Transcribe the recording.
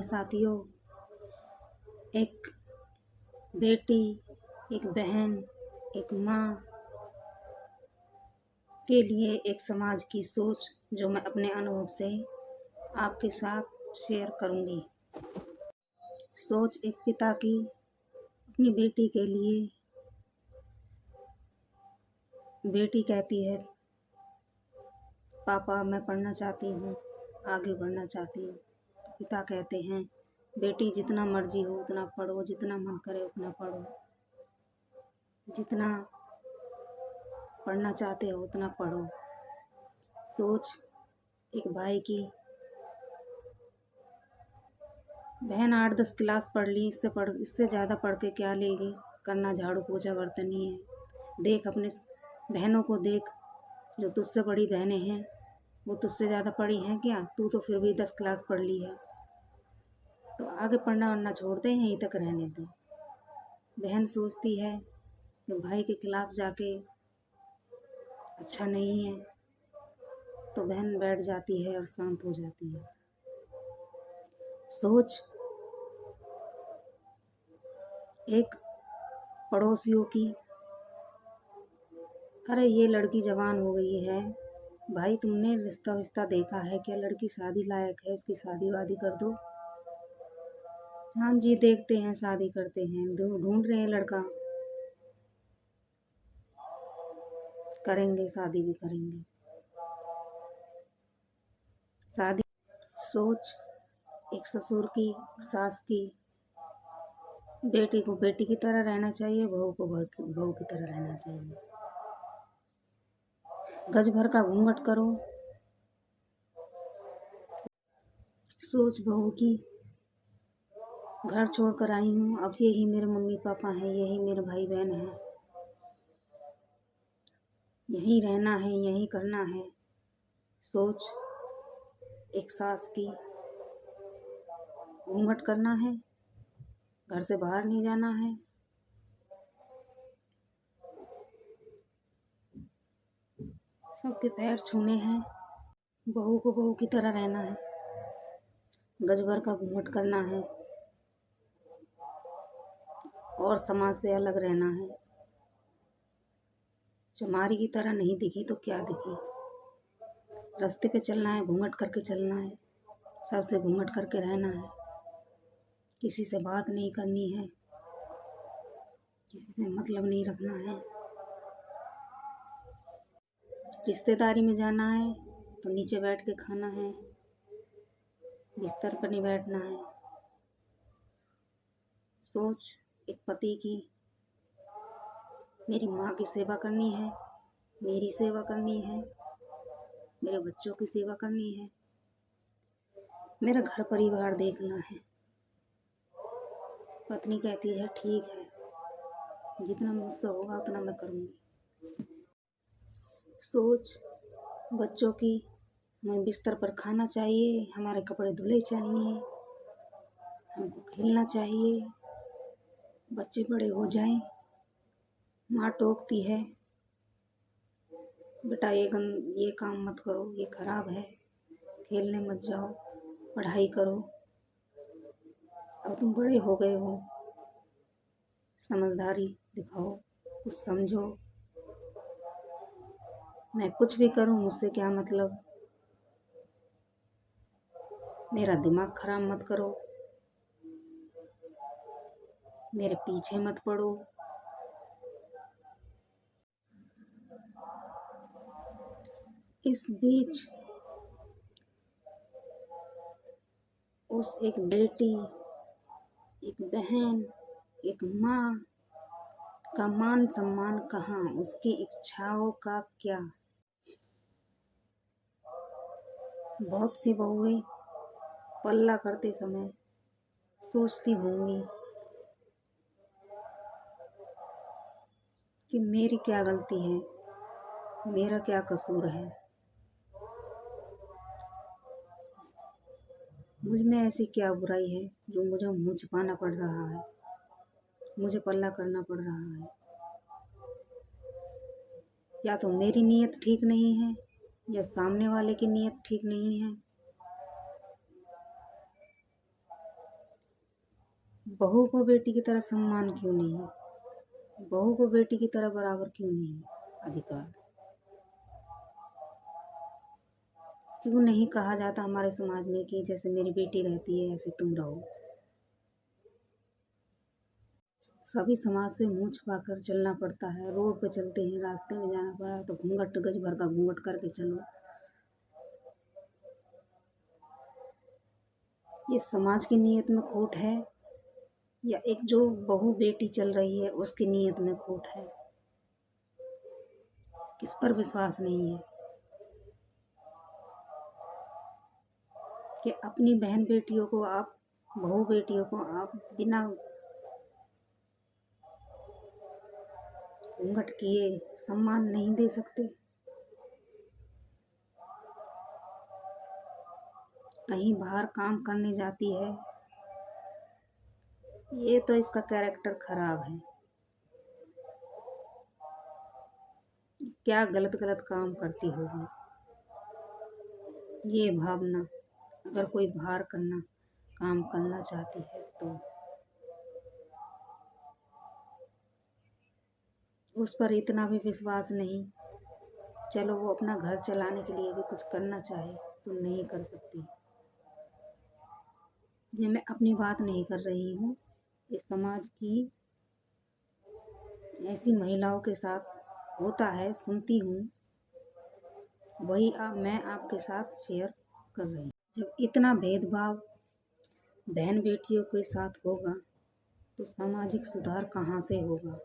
साथियों, एक बेटी, एक बहन, एक माँ के लिए एक समाज की सोच जो मैं अपने अनुभव से आपके साथ शेयर करूँगी। सोच एक पिता की अपनी बेटी के लिए। बेटी कहती है, पापा मैं पढ़ना चाहती हूँ, आगे बढ़ना चाहती हूँ। पिता कहते हैं, बेटी जितना मर्जी हो उतना पढ़ो, जितना मन करे उतना पढ़ो, जितना पढ़ना चाहते हो उतना पढ़ो। सोच एक भाई की, बहन 8-10 क्लास पढ़ ली, इससे ज़्यादा पढ़ के क्या लेगी, करना झाड़ू पोछा बर्तन ही है। देख अपने बहनों को देख, जो तुझसे बड़ी बहनें हैं वो तुझसे ज़्यादा पढ़ी हैं क्या? तू तो फिर भी 10 क्लास पढ़ ली है। तो आगे पढ़ना वढ़ना छोड़ दे, यहीं तक रहने दे। बहन सोचती है कि भाई के खिलाफ जाके अच्छा नहीं है, तो बहन बैठ जाती है और शांत हो जाती है। सोच एक पड़ोसियों की, अरे ये लड़की जवान हो गई है, भाई तुमने रिश्ता विश्ता देखा है क्या? लड़की शादी लायक है, इसकी शादी वादी कर दो। हाँ जी, देखते हैं, शादी करते हैं, ढूंढ रहे हैं लड़का, करेंगे, शादी भी करेंगे। शादी सोच एक ससुर की, सास की, बेटी को बेटी की तरह रहना चाहिए, बहू को बहू की तरह रहना चाहिए। गज भर का घूंघट करो। सोच बहू की, घर छोड़कर आई हूँ, अब यही मेरे मम्मी पापा हैं, यही मेरे भाई बहन हैं, यहीं रहना है, यहीं करना है। सोच एक सास की, घूंघट करना है, घर से बाहर नहीं जाना है। सबके पैर छूने हैं, बहू को बहू की तरह रहना है, गज भर का घूंघट करना है और समाज से अलग रहना है। चमारी की तरह नहीं दिखी तो क्या दिखी। रास्ते पे चलना है, घूंघट करके चलना है, सबसे घूंघट करके रहना है, किसी से बात नहीं करनी है, किसी से मतलब नहीं रखना है। रिश्तेदारी में जाना है तो नीचे बैठ के खाना है, बिस्तर पर नहीं बैठना है। सोच एक पति की, मेरी माँ की सेवा करनी है, मेरी सेवा करनी है, मेरे बच्चों की सेवा करनी है, मेरा घर परिवार देखना है। पत्नी कहती है, ठीक है, जितना मुझसे होगा उतना मैं करूँगी। सोच बच्चों की, हमें बिस्तर पर खाना चाहिए, हमारे कपड़े धुले चाहिए, हमको खेलना चाहिए, बच्चे बड़े हो जाएं। माँ टोकती है, बेटा ये काम मत करो, ये खराब है, खेलने मत जाओ, पढ़ाई करो, अब तुम बड़े हो गए हो, समझदारी दिखाओ, कुछ समझो। मैं कुछ भी करूं मुझसे क्या मतलब, मेरा दिमाग खराब मत करो, मेरे पीछे मत पड़ो। इस बीच उस एक बेटी, एक बहन, एक माँ का मान सम्मान कहाँ, उसकी इच्छाओं का क्या। बहुत सी बहुएं पल्ला करते समय सोचती होंगी कि मेरी क्या गलती है, मेरा क्या कसूर है, मुझ में ऐसी क्या बुराई है जो मुझे मुँह छिपाना पड़ रहा है, मुझे पल्ला करना पड़ रहा है। या तो मेरी नीयत ठीक नहीं है या सामने वाले की नीयत ठीक नहीं है। बहू को बेटी की तरह सम्मान क्यों नहीं? बहू को बेटी की तरह बराबर क्यों नहीं अधिकार? क्यों नहीं कहा जाता हमारे समाज में कि जैसे मेरी बेटी रहती है ऐसे तुम रहो? सभी समाज से मुंह छुपाकर चलना पड़ता है। रोड पे चलते हैं, रास्ते में जाना पड़ा तो घूंघट, गज भर का घूंघट करके चलो। ये समाज की नीयत में खोट है या एक जो बहू बेटी चल रही है उसकी नीयत में खोट है? किस पर विश्वास नहीं है कि अपनी बहन बेटियों को आप, बहू बेटियों को आप बिना घूंघट किए सम्मान नहीं दे सकते? कहीं बाहर काम करने जाती है, ये तो इसका कैरेक्टर खराब है। क्या गलत गलत काम करती होगी ये भावना, अगर कोई बाहर काम करना चाहती है तो उस पर इतना भी विश्वास नहीं। चलो वो अपना घर चलाने के लिए भी कुछ करना चाहे तो नहीं कर सकती। ये मैं अपनी बात नहीं कर रही हूँ, इस समाज की ऐसी महिलाओं के साथ होता है, सुनती हूँ, वही मैं आपके साथ शेयर कर रही हूँ। जब इतना भेदभाव बहन बेटियों के साथ होगा तो सामाजिक सुधार कहाँ से होगा?